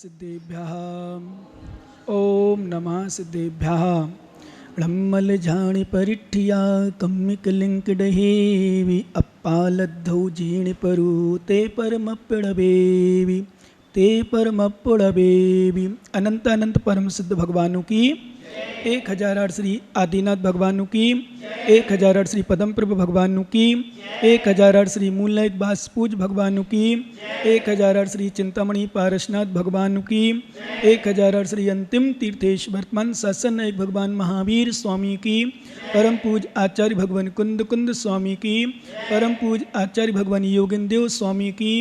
सिद्धेभ्यः ओम नमः सिद्धेभ्यः ळम्मल झाणि परिठिया कम्मिकलिंकडेवी अप्पालद्धौ जीणि परु ते परमप्पड़बेवी ते परमप्पड़बेवी। अनंत अनंत परम सिद्ध भगवानों की 1008 श्री आदिनाथ भगवानों की 1008 श्री पदम प्रभु भगवानों की 1008 श्री मूलनाथ बासपूज भगवानों की 1008 श्री चिंतामणि पारसनाथ भगवानों की 1008 श्री अंतिम तीर्थेश वर्तमान शासन नायक भगवान महावीर स्वामी की परम पूज आचार्य भगवान कुंद कुंद स्वामी की परम पूज आचार्य भगवान योगिंदेव स्वामी की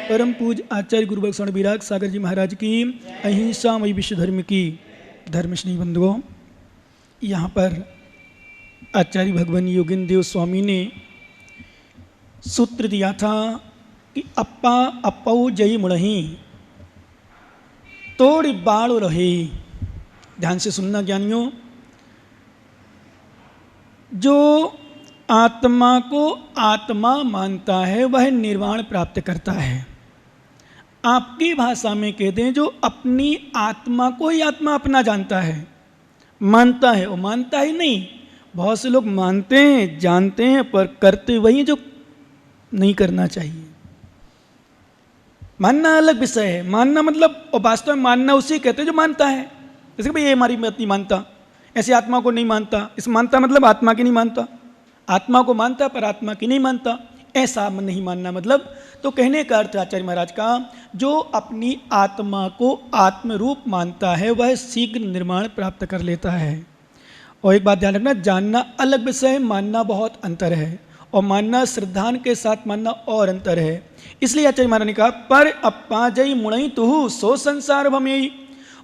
परम पूज आचार्य गुरु भगवान विराग सागर जी महाराज की अहिंसा मई विश्व धर्म की। धर्मश्री बंधुओं, यहाँ पर आचार्य भगवान योगिंदेव स्वामी ने सूत्र दिया था कि अप्पा अप्पऊ जय मुड़ही तोड़ बाड़ रहे। ध्यान से सुनना ज्ञानियों, जो आत्मा को आत्मा मानता है वह निर्वाण प्राप्त करता है। आपकी भाषा में कहते हैं जो अपनी आत्मा को ही आत्मा अपना जानता है, मानता है, वो मानता ही नहीं। बहुत से लोग मानते हैं जानते हैं पर करते वही जो नहीं करना चाहिए। मानना अलग विषय है, मानना मतलब और वास्तव में मानना उसी कहते हैं जो मानता है। जैसे भाई ये हमारी बात नहीं मानता, ऐसे आत्मा को नहीं मानता। इस मानता मतलब आत्मा की नहीं मानता, आत्मा को मानता पर आत्मा की नहीं मानता, ऐसा नहीं मानना मतलब। तो कहने का अर्थ आचार्य महाराज का, जो अपनी आत्मा को आत्मरूप मानता है वह शीघ्र निर्माण प्राप्त कर लेता है। और एक बात ध्यान रखना, जानना अलग विषय है, मानना बहुत अंतर है। और मानना श्रद्धान के साथ मानना और अंतर है। इसलिए आचार्य महाराज ने कहा पर अप्पा जय मुणई तुहु सो संसार भमयई।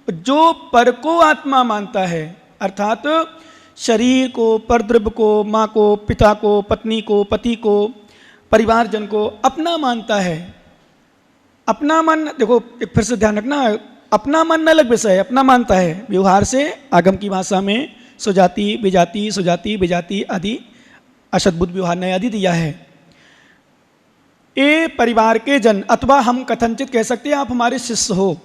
जो पर को आत्मा मानता है अर्थात शरीर को, परद्रव्य को, माँ को, पिता को, पत्नी को, पति को, परिवारजन को अपना मानता है। अपना मानना, देखो एक फिर से ध्यान रखना, अपना मानना अलग विषय है। अपना मानता है व्यवहार से, आगम की भाषा में सुजाति विजाति सुजाति विजाति आदि अशद्भुत व्यवहार ने आदि दिया है। ए परिवार के जन, अथवा हम कथनचित कह सकते हैं आप हमारे शिष्य हो,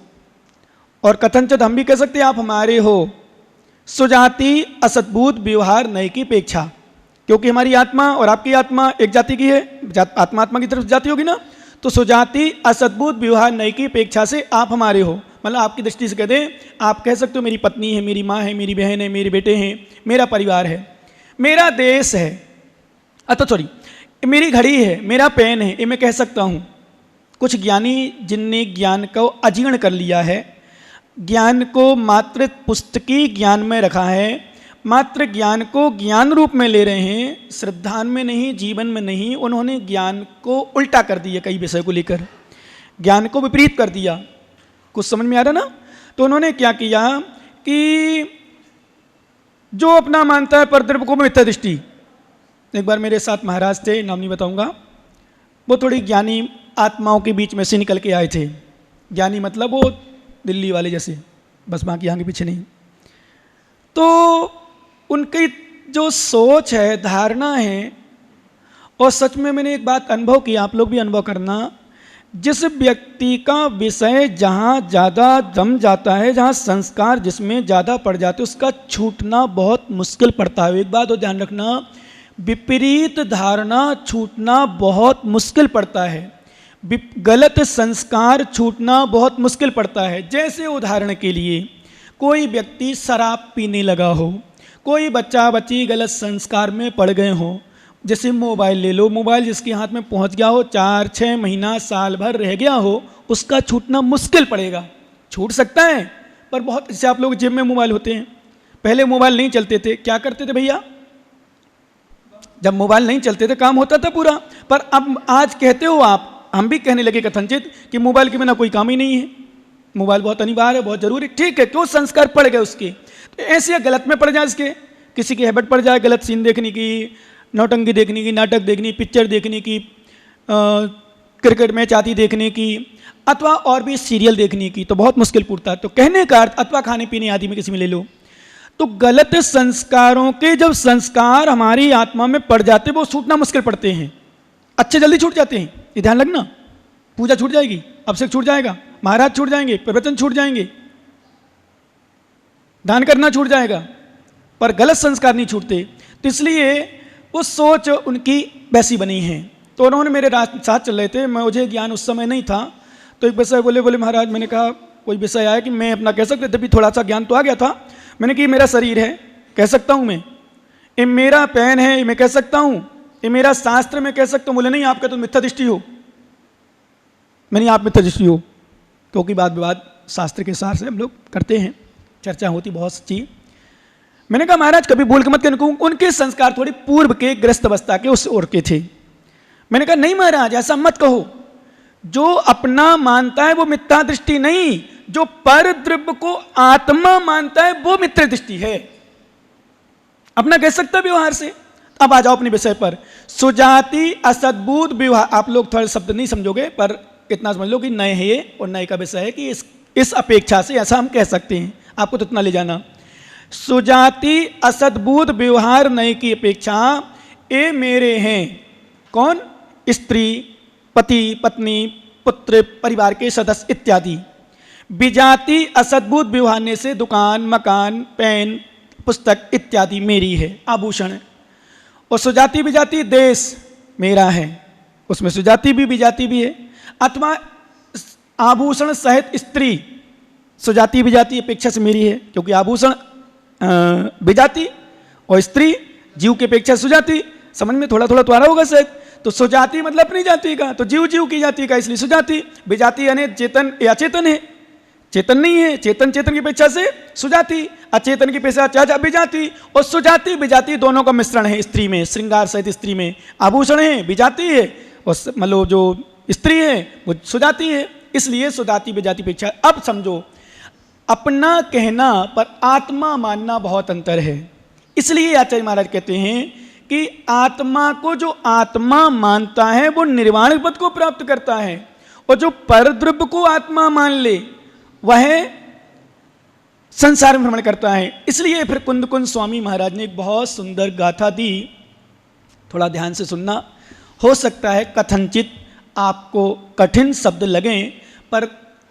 और कथनचित हम भी कह सकते हैं आप हमारे हो। सुजाति असद्भुत व्यवहार नए की अपेक्षा, क्योंकि हमारी आत्मा और आपकी आत्मा एक जाति की है, आत्मा आत्मा की तरफ जाति होगी ना। तो सुजाति असद्भुत व्यवहार नए की अपेक्षा से आप हमारे हो, मतलब आपकी दृष्टि से कह दें, आप कह सकते हो मेरी पत्नी है, मेरी माँ है, मेरी बहन है, मेरे बेटे हैं, मेरा परिवार है, मेरा देश है, मेरी घड़ी है, मेरा पेन है, ये मैं कह सकता हूँ। कुछ ज्ञानी जिनने ज्ञान को अजीर्ण कर लिया है, ज्ञान को मात्र पुस्तकी ज्ञान में रखा है, मात्र ज्ञान को ज्ञान रूप में ले रहे हैं, श्रद्धान में नहीं, जीवन में नहीं। उन्होंने ज्ञान को उल्टा कर दिया, कई विषय को लेकर ज्ञान को विपरीत कर दिया। कुछ समझ में आ रहा ना। तो उन्होंने क्या किया कि जो अपना मानता है परद्रव्य को मिथ्या दृष्टि। एक बार मेरे साथ महाराज थे, नाम नहीं बताऊंगा, वो थोड़ी ज्ञानी आत्माओं के बीच में से निकल के आए थे। ज्ञानी मतलब वो दिल्ली वाले जैसे, बस बाकी आगे पीछे नहीं। तो उनकी जो सोच है, धारणा है, और सच में मैंने एक बात अनुभव की, आप लोग भी अनुभव करना, जिस व्यक्ति का विषय जहाँ ज़्यादा जम जाता है, जहाँ संस्कार जिसमें ज़्यादा पड़ जाते हैं, उसका छूटना बहुत मुश्किल पड़ता है। एक बात और ध्यान रखना, विपरीत धारणा छूटना बहुत मुश्किल पड़ता है, गलत संस्कार छूटना बहुत मुश्किल पड़ता है। जैसे उदाहरण के लिए कोई व्यक्ति शराब पीने लगा हो, कोई बच्चा बच्ची गलत संस्कार में पड़ गए हों। जैसे मोबाइल ले लो, मोबाइल जिसके हाथ में पहुंच गया हो, 4-6 महीना साल भर रह गया हो, उसका छूटना मुश्किल पड़ेगा। छूट सकता है पर बहुत, जैसे आप लोग जेब में मोबाइल होते हैं, पहले मोबाइल नहीं चलते थे, क्या करते थे भैया? जब मोबाइल नहीं चलते थे काम होता था पूरा। पर अब आज कहते हो आप, हम भी कहने लगे कथनचित कि मोबाइल के बिना कोई काम ही नहीं है, मोबाइल बहुत अनिवार्य है, बहुत जरूरी। ठीक है, क्यों? संस्कार पड़ गए उसके। तो ऐसे गलत में पड़ जाए, इसके किसी की हैबिट पड़ जाए गलत सीन देखने की, नौटंकी देखने की, नाटक देखने, पिक्चर देखने की, क्रिकेट मैच आदि देखने की, अथवा और भी सीरियल देखने की, तो बहुत मुश्किल पड़ता है। तो कहने का अर्थ, अथवा खाने पीने आदि में किसी में ले लो, तो गलत संस्कारों के जब संस्कार हमारी आत्मा में पड़ जाते, वो छूटना मुश्किल पड़ते हैं। अच्छे जल्दी छूट जाते हैं, ये ध्यान रखना। पूजा छूट जाएगी, अभिषेक छूट जाएगा, महाराज छूट जाएंगे, प्रवचन छूट जाएंगे, दान करना छूट जाएगा, पर गलत संस्कार नहीं छूटते। तो इसलिए वो सोच उनकी वैसी बनी है। तो उन्होंने मेरे साथ चल रहे थे, मुझे ज्ञान उस समय नहीं था। तो एक विषय बोले महाराज, मैंने कहा कोई विषय आया कि मैं अपना कह सकते थे, भी थोड़ा सा ज्ञान तो आ गया था। मैंने कि मेरा शरीर है, कह सकता हूँ मैं, ये मेरा पैन है, मैं कह सकता हूँ, ये मेरा शास्त्र में कह सकता हूँ। बोले नहीं, आपका तो मिथ्या दृष्टि हो। मैंने आप मिथ्या दृष्टि हो, क्योंकि वाद विवाद शास्त्र के सार से हम लोग करते हैं, चर्चा होती बहुत सच्ची। मैंने कहा महाराज कभी बोल के मत कहना, उनके संस्कार थोड़ी पूर्व के ग्रस्त अवस्था के उस ओर के थे। मैंने कहा नहीं महाराज ऐसा मत कहो, जो अपना मानता है वो मिथ्या दृष्टि नहीं, जो पर द्रव्य को आत्मा मानता है वो मिथ्या दृष्टि है। अपना कह सकता व्यवहार से। अब आ जाओ अपने विषय पर। सुजाति असद्भुत व्यवहार, आप लोग थोड़ा शब्द नहीं समझोगे, पर इतना समझ लो कि नए है ये, और नए का विषय है कि इस अपेक्षा से ऐसा हम कह सकते हैं, आपको तो इतना ले जाना। सुजाति असद्भुत व्यवहार नए की अपेक्षा ये मेरे हैं। कौन? स्त्री, पति, पत्नी, पुत्र, परिवार के सदस्य इत्यादि। विजाति असद्भुत व्यवहार से दुकान, मकान, पेन, पुस्तक इत्यादि मेरी है, आभूषण। और सुजाति विजाति देश मेरा है, उसमें सुजाति भी विजाति भी है। अथवा आभूषण सहित स्त्री सुजाति विजाति अपेक्षा से मेरी है, क्योंकि आभूषण विजाति और स्त्री जीव की अपेक्षा सुजाति। समझ में थोड़ा थोड़ा तो आ रहा होगा शायद। तो सुजाति मतलब अपनी जाति का, तो जीव जीव की जाति का, इसलिए सुजाति। विजाति यानी चेतन या अचेतन है, चेतन नहीं है, चेतन चेतन की अपेक्षा से सुजाति, अचेतन की अपेक्षा विजाति। और सुजाति विजाति दोनों का मिश्रण है स्त्री में, श्रृंगार सहित स्त्री में। आभूषण है विजाति है, और मतलब जो स्त्री है वो सुजाति है, इसलिए सुजाति विजाति अपेक्षा। अब समझो, अपना कहना पर आत्मा मानना बहुत अंतर है। इसलिए आचार्य महाराज कहते हैं कि आत्मा को जो आत्मा मानता है वो निर्वाण पद को प्राप्त करता है, और जो परद्रव्य को आत्मा मान ले वह संसार में भ्रमण करता है। इसलिए फिर कुंद कुंद स्वामी महाराज ने एक बहुत सुंदर गाथा दी, थोड़ा ध्यान से सुनना। हो सकता है कथनचित आपको कठिन शब्द लगें, पर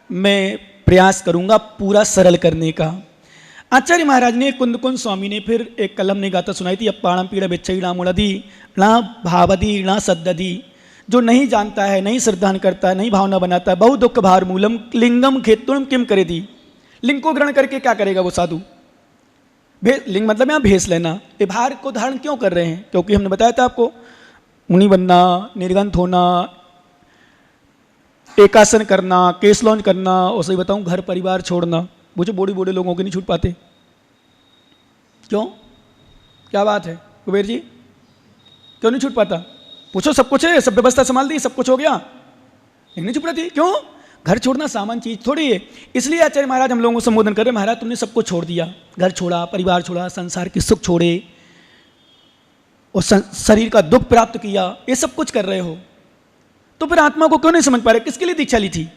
मैं प्रयास करूंगा पूरा सरल करने का। आचार्य महाराज ने कुंद कुंद स्वामी ने फिर एक कलम ने गाथा सुनाई थी, अप्पाणम पीड़ा बिच्छईणा मुड़दी ना भावदी ना सद्ददी। जो नहीं जानता है, नहीं श्रद्धान करता है, नहीं भावना बनाता है, बहु दुख भार मूलम लिंगम खेतुम किम करे दी। लिंग को ग्रहण करके क्या करेगा वो साधु? लिंग मतलब यहाँ भेस लेना। ये भार को धारण क्यों कर रहे हैं? क्योंकि हमने बताया था आपको, मुनि बनना, निर्गंथ होना, एकासन करना, केस लॉन्च करना, और सही बताऊं घर परिवार छोड़ना। वो जो बूढ़े बूढ़े लोगों के नहीं छूट पाते, क्यों? क्या बात है कुबेर जी, क्यों नहीं छूट पाता? पूछो। सब कुछ है, सब व्यवस्था संभाल दी, सब कुछ हो गया, नहीं छूट पाती क्यों? घर छोड़ना सामान्य चीज थोड़ी है। इसलिए आचार्य महाराज हम लोगों को संबोधन कर रहे, महाराज तुमने सब कुछ छोड़ दिया, घर छोड़ा, परिवार छोड़ा, संसार के सुख छोड़े, और शरीर का दुख प्राप्त किया, ये सब कुछ कर रहे हो, तो फिर आत्मा को क्यों नहीं समझ पा रहे? किसके लिए दीक्षा ली थी?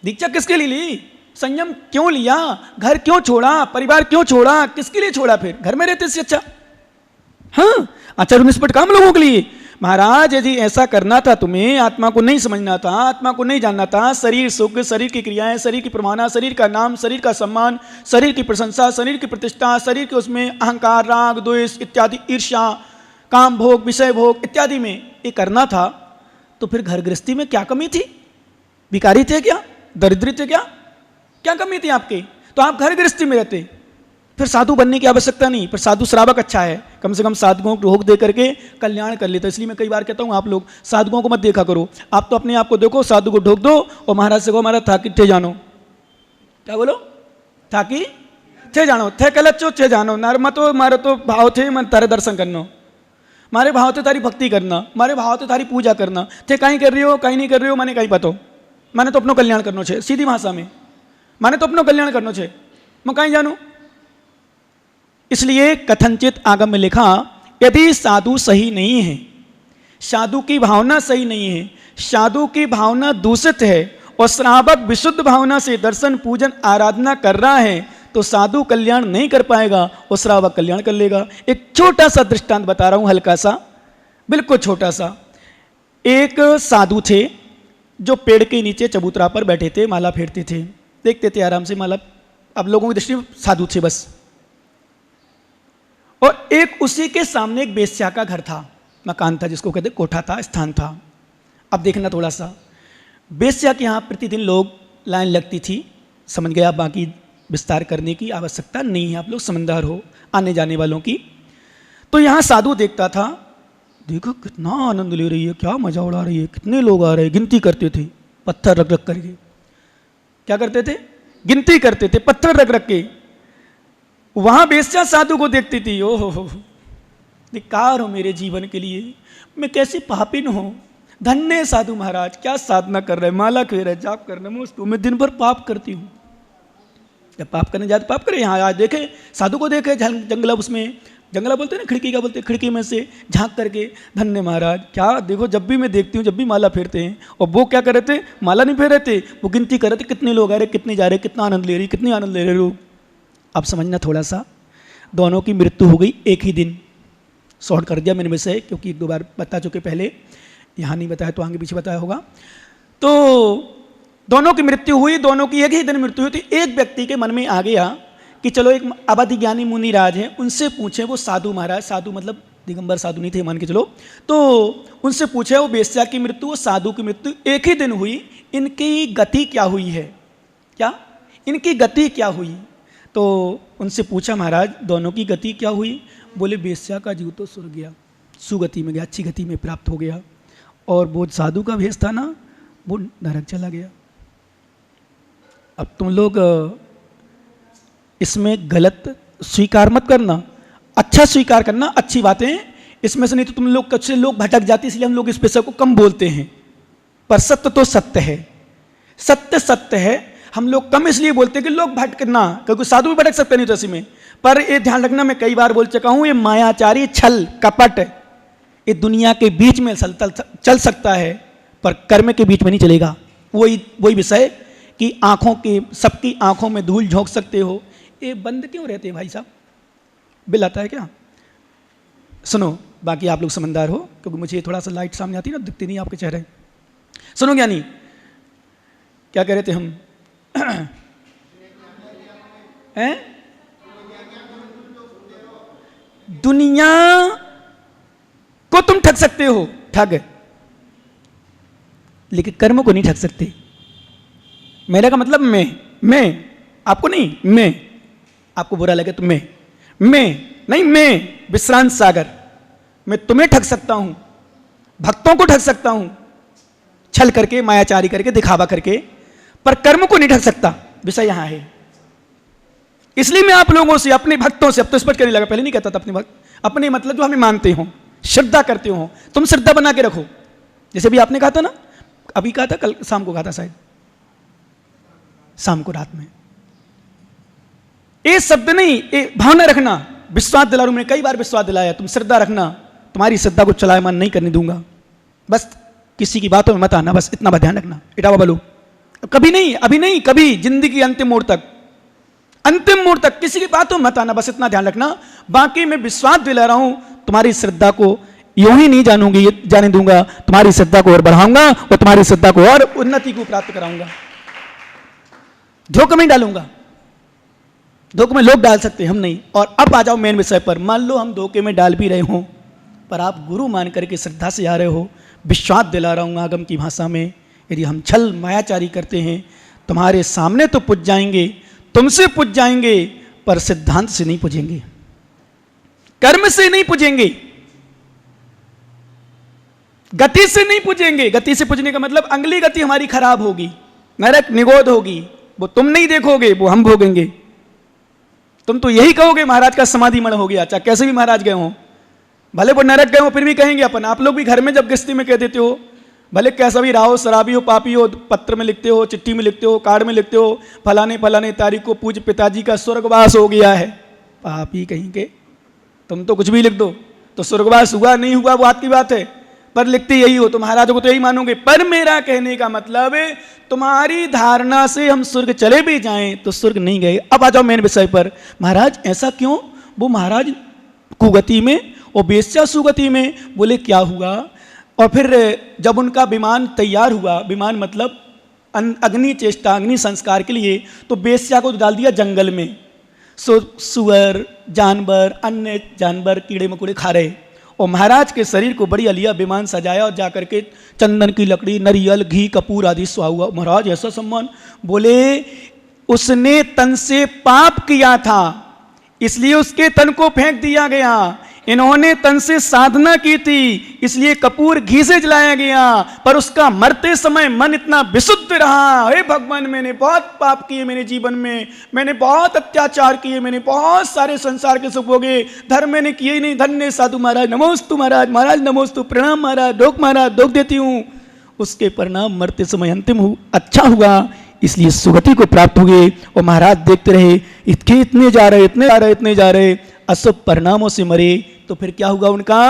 दीक्षा किसके लिए ली? संयम क्यों लिया? घर क्यों छोड़ा? परिवार क्यों छोड़ा? किसके लिए छोड़ा? फिर घर में रहते इससे अच्छा। हाँ, आचार्य निष्पट काम लोगों के लिए। महाराज यदि ऐसा करना था तुम्हें, आत्मा को नहीं समझना था, आत्मा को नहीं जानना था, शरीर सुख, शरीर की क्रियाएं, शरीर की प्रमाणा, शरीर का नाम, शरीर का सम्मान, शरीर की प्रशंसा, शरीर की प्रतिष्ठा, शरीर के उसमें अहंकार, राग, द्वेष इत्यादि, ईर्ष्या, काम भोग, विषय भोग इत्यादि में ये करना था, तो फिर घर गृहस्थी में क्या कमी थी? भिखारी थे क्या? दरिद्र थे क्या? क्या कमी थी आपकी? तो आप घर गृहस्थी में रहते, फिर साधु बनने की आवश्यकता नहीं। पर साधु श्रावक अच्छा है, कम से कम साधुओं को ढोक दे करके कल्याण कर लेता। इसलिए मैं कई बार कहता हूँ आप लोग साधुओं को मत देखा करो, आप तो अपने आप को देखो, साधु को ढोक दो और महाराज से कहो महाराज थाकी थे जानो। क्या बोलो? थाकी थे जानो, थे कलचो थे जानो, नार मतो मारे तो भाव थे मन तारे दर्शन करना, मारे भाव थे तारी भक्ति करना, मारे भाव थे तारी पूजा करना, थे कहीं कर रही हो कहीं नहीं कर रही हो, मैंने कहीं पतो, मैंने तो अपनो कल्याण करनो छे। सीधी भाषा में मैंने तो अपनो कल्याण करनो छे, मैं कहीं जानू। इसलिए कथनचित आगम में लिखा, यदि साधु सही नहीं है, साधु की भावना सही नहीं है, साधु की भावना दूषित है, और श्रावक विशुद्ध भावना से दर्शन पूजन आराधना कर रहा है, तो साधु कल्याण नहीं कर पाएगा और श्रावक कल्याण कर लेगा। एक छोटा सा दृष्टांत बता रहा हूं, हल्का सा, बिल्कुल छोटा सा। एक साधु थे, जो पेड़ के नीचे चबूतरा पर बैठे थे, माला फेरते थे, देखते थे आराम से माला। अब लोगों की दृष्टि में साधु थे बस। और एक उसी के सामने एक बेश्या का घर था, मकान था, जिसको कहते कोठा था, स्थान था। अब देखना थोड़ा सा, बेश्या के यहाँ प्रतिदिन लोग लाइन लगती थी। समझ गया, बाकी विस्तार करने की आवश्यकता नहीं है, आप लोग समझदार हो आने जाने वालों की। तो यहाँ साधु देखता था, देखो कितना आनंद ले रही है, क्या मजा उड़ा रही है, कितने लोग आ रहे हैं। गिनती करते थे पत्थर रख रख करके। क्या करते थे? गिनती करते थे पत्थर रख रख के। वहां बेश्या साधु को देखती थी, ओहो धिक्कार हो मेरे जीवन के लिए, मैं कैसे पापिन हूं। धन्य साधु महाराज, क्या साधना कर रहे, माला फेर रहे, जाप कर रहे, मैं दिन भर पाप करती हूँ। जब पाप करने जाते पाप करे। यहाँ आज देखे साधु को, देखे जंगला, उसमें जंगला बोलते हैं ना, खिड़की का बोलते हैं, खिड़की में से झांक करके, धन्य महाराज क्या देखो, जब भी मैं देखती हूँ, जब भी माला फेरते हैं। और वो क्या कर रहे थे? माला नहीं फेर रहे थे, वो गिनती कर रहे थे कितने लोग आ रहे, कितने जा रहे, कितना आनंद ले रही, कितनी आनंद ले रहे लोग। अब समझना थोड़ा सा, दोनों की मृत्यु हो गई एक ही दिन। शॉर्ट कर दिया मैंने विषय, क्योंकि एक दो बार बता चुके पहले, यहाँ नहीं बताया तो आगे पीछे बताया होगा। तो दोनों की मृत्यु हुई, दोनों की एक ही दिन मृत्यु हुई। तो एक व्यक्ति के मन में आ गया कि चलो एक अवधि ज्ञानी मुनि राज है, उनसे पूछे, वो साधु महाराज, साधु मतलब दिगंबर साधु नहीं थे मान के चलो, तो उनसे पूछे वो बेश्या की मृत्यु, वो साधु की मृत्यु एक ही दिन हुई, इनकी गति क्या हुई है, क्या इनकी गति क्या हुई। तो उनसे पूछा, महाराज दोनों की गति क्या हुई? बोले बेश्या का जीव तो स्वर्ग गया, सुगति में गया, अच्छी गति में प्राप्त हो गया, और वो साधु का भेष था ना, वो नरक चला गया। अब तुम लोग इसमें गलत स्वीकार मत करना, अच्छा स्वीकार करना, अच्छी बातें इसमें से, नहीं तो तुम लोग कच्चे लोग भटक जाते, इसलिए हम लोग इस विषय को कम बोलते हैं। पर सत्य तो सत्य है, सत्य सत्य है। हम लोग कम इसलिए बोलते हैं कि लोग भटकना, क्योंकि साधु भी भटक सकते नहीं तो ऐसे में। पर ये ध्यान रखना, मैं कई बार बोल चुका हूं, ये मायाचारी छल कपट ये दुनिया के बीच में चल सकता है, पर कर्म के बीच में नहीं चलेगा। वही विषय कि आंखों के, सबकी आंखों में धूल झोंक सकते हो, ये बंद क्यों रहते हैं भाई साहब? बिल आता है क्या? सुनो, बाकी आप लोग समझदार हो, क्योंकि मुझे थोड़ा सा लाइट सामने आती है ना, दिखते नहीं आपके चेहरे। सुनो ज्ञानी, क्या कह रहे थे हम? हैं? दुनिया को तुम ठग सकते हो, ठग, लेकिन कर्म को नहीं ठग सकते। मेरे का मतलब मैं, आपको नहीं, मैं, आपको बुरा लगे तो मैं नहीं, मैं विश्रांत सागर, मैं तुम्हें ठग सकता हूं, भक्तों को ठग सकता हूं, छल करके, मायाचारी करके, दिखावा करके, पर कर्म को नहीं ठग सकता। विषय यहां है। इसलिए मैं आप लोगों से, अपने भक्तों से, अब तो स्पष्ट करने लगा, पहले नहीं कहता था, अपने भक्त, अपने मतलब जो हमें मानते हो, श्रद्धा करते हो, तुम श्रद्धा बना के रखो। जैसे भी आपने कहा था ना, अभी कहा था, कल शाम को कहा था शायद, शाम को रात में, ये शब्द नहीं, ये भावना रखना, विश्वास दिला, मैंने कई बार विश्वास दिलाया, तुम श्रद्धा रखना, तुम्हारी श्रद्धा को चलायमान नहीं करने दूंगा, बस किसी की बातों में मत आना, बस इतना ध्यान रखना। इटावा बोलो, कभी नहीं, अभी नहीं, कभी जिंदगी की अंतिम मोड़ तक, अंतिम मोड़ तक किसी की बातों में मत आना, बस इतना ध्यान रखना। बाकी मैं विश्वास दिला रहा हूं, तुम्हारी श्रद्धा को यूं ही नहीं जाने दूंगा, तुम्हारी श्रद्धा को और बढ़ाऊंगा, और तुम्हारी श्रद्धा को और उन्नति को प्राप्त कराऊंगा। धोखे में डालूंगा, धोखे में लोग डाल सकते हैं, हम नहीं। और अब आ जाओ मेन विषय पर। मान लो हम धोखे में डाल भी रहे हो, पर आप गुरु मान करके श्रद्धा से आ रहे हो, विश्वास दिला रहा हूं आगम की भाषा में। यदि हम छल मायाचारी करते हैं, तुम्हारे सामने तो पुज जाएंगे, तुमसे पुज जाएंगे, पर सिद्धांत से नहीं पुजेंगे, कर्म से नहीं पुजेंगे, गति से नहीं पुजेंगे। गति से पुजने का मतलब अगली गति हमारी खराब होगी, नरक निगोद होगी, वो तुम नहीं देखोगे, वो हम भोगेंगे। तुम तो यही कहोगे महाराज का समाधि मण हो गया, चाहे कैसे भी महाराज गए हो, भले वो नरक गए हो फिर भी कहेंगे अपन। आप लोग भी घर में जब किस्ती में कह देते हो, भले कैसा भी रहा हो, शराबी हो, पापी हो, पत्र में लिखते हो, चिट्ठी में लिखते हो, कार्ड में लिखते हो, फलाने फलाने तारीख को पूज्य पिताजी का स्वर्गवास हो गया है, पापी कहीं के, तुम तो कुछ भी लिख दो, तो स्वर्गवास हुआ नहीं हुआ वो बात की बात है, पर लिखते यही हो, तो महाराजों को तो यही मानोगे। पर मेरा कहने का मतलब है, तुम्हारी धारणा से हम स्वर्ग चले भी जाएं तो स्वर्ग नहीं गए। अब आ जाओ मेन विषय पर। महाराज ऐसा क्यों? वो महाराज कुगति में और बेश्या सुगति में। बोले क्या हुआ? और फिर जब उनका विमान तैयार हुआ, विमान मतलब अग्नि चेष्टा, अग्नि संस्कार के लिए, तो बेश्या को डाल दिया जंगल में। सुअर, जानवर, अन्य जानवर, कीड़े मकोड़े खा रहे। और महाराज के शरीर को बड़ी अलिया विमान सजाया और जाकर के चंदन की लकड़ी, नरियल, घी, कपूर आदि सुहा हुआ। महाराज ऐसा सम्मान, बोले उसने तन से पाप किया था इसलिए उसके तन को फेंक दिया गया, इन्होंने तन से साधना की थी इसलिए कपूर घी से जलाया गया, पर उसका मरते समय मन इतना विशुद्ध रहा, हे भगवान मैंने बहुत पाप किए मेरे जीवन में, मैंने बहुत अत्याचार किए, मैंने बहुत सारे संसार के सुख भोगे, धर्म मैंने किए ही नहीं, धन्य साधु महाराज, नमोस्तु महाराज, महाराज नमोस्तु, प्रणाम महाराज, ढोक देती हूँ। उसके परिणाम मरते समय अंतिम अच्छा हुआ, इसलिए सुगति को प्राप्त हुए। और महाराज देखते रहे, इतने जा रहे, इतने जा रहे, अशुभ परिणामों से मरे, तो फिर क्या हुआ उनका,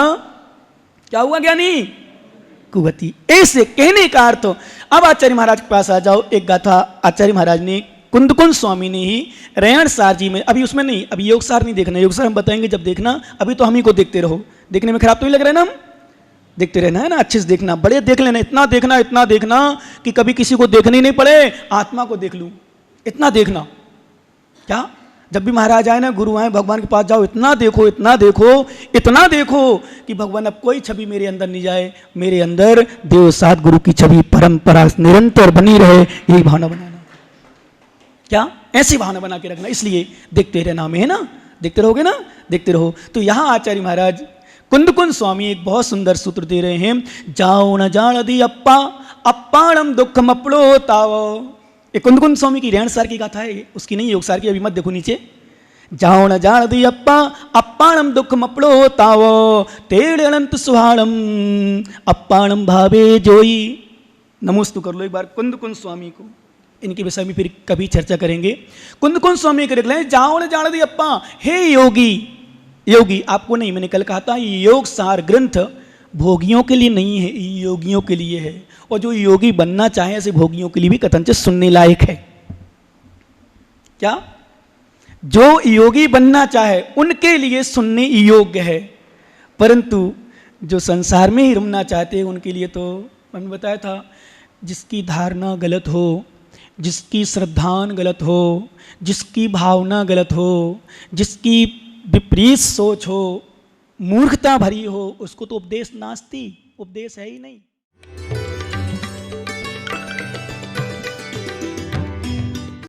क्या हुआ ज्ञानी, कुगति। ऐसे कहने का अर्थ। अब आचार्य महाराज के पास आ जाओ। एक गाथा आचार्य महाराज ने कुंदकुंज स्वामी ने ही रेयण सार जी में, अभी उसमें नहीं, अभी योग सार नहीं देखना, योग सार हम बताएंगे जब देखना, अभी तो हम ही को देखते रहो, देखने में खराब तो नहीं लग रहा है ना, हम देखते रहना है ना, अच्छे से देखना, बड़े देख लेना, इतना देखना कि कभी किसी को देखने ही नहीं पड़े, आत्मा को देख लूं, इतना देखना। क्या जब भी महाराज आए ना, गुरु आए, भगवान के पास जाओ, इतना देखो कि भगवान अब कोई छवि मेरे अंदर नहीं जाए, मेरे अंदर देव साध गुरु की छवि परंपरा निरंतर बनी रहे, यही भावना बनाना। क्या ऐसी भावना बना के रखना, इसलिए देखते रहना में, है ना, देखते रहोगे ना, देखते रहो। तो यहां आचार्य महाराज कुंदकुंज स्वामी एक बहुत सुंदर सूत्र दे रहे हैं, जाओ न जान दी अप्पा अप्पाणम दुखम अपड़ो तावो। ये कुंदकुंज स्वामी की रेण सार की गाथा है, उसकी नहीं, योग सार की, अभी मत देखो नीचे। जाओ न जान दी अप्पा अप्पाणम दुखम अपड़ो तावो, तेड़ अनंत सुहाणम अप्पाणम भावे जोई। नमोस्तु कर लो एक बार कुंदकुंज स्वामी को, इनके विषय में फिर कभी चर्चा करेंगे। कुंदकुंज स्वामी के लिख रहे हैं, जाओ न जान दी अप्पा, हे योगी, आपको नहीं, मैंने कल कहा था योग सार ग्रंथ भोगियों के लिए नहीं है, योगियों के लिए है, और जो योगी बनना चाहे ऐसे भोगियों के लिए भी कथनचेत सुनने लायक है। क्या जो योगी बनना चाहे उनके लिए सुनने योग्य है, परंतु जो संसार में ही रमना चाहते हैं उनके लिए तो मैंने बताया था, जिसकी धारणा गलत हो, जिसकी श्रद्धान गलत हो, जिसकी भावना गलत हो, जिसकी विपरीत सोच हो, मूर्खता भरी हो, उसको तो उपदेश नास्ती, उपदेश है ही नहीं।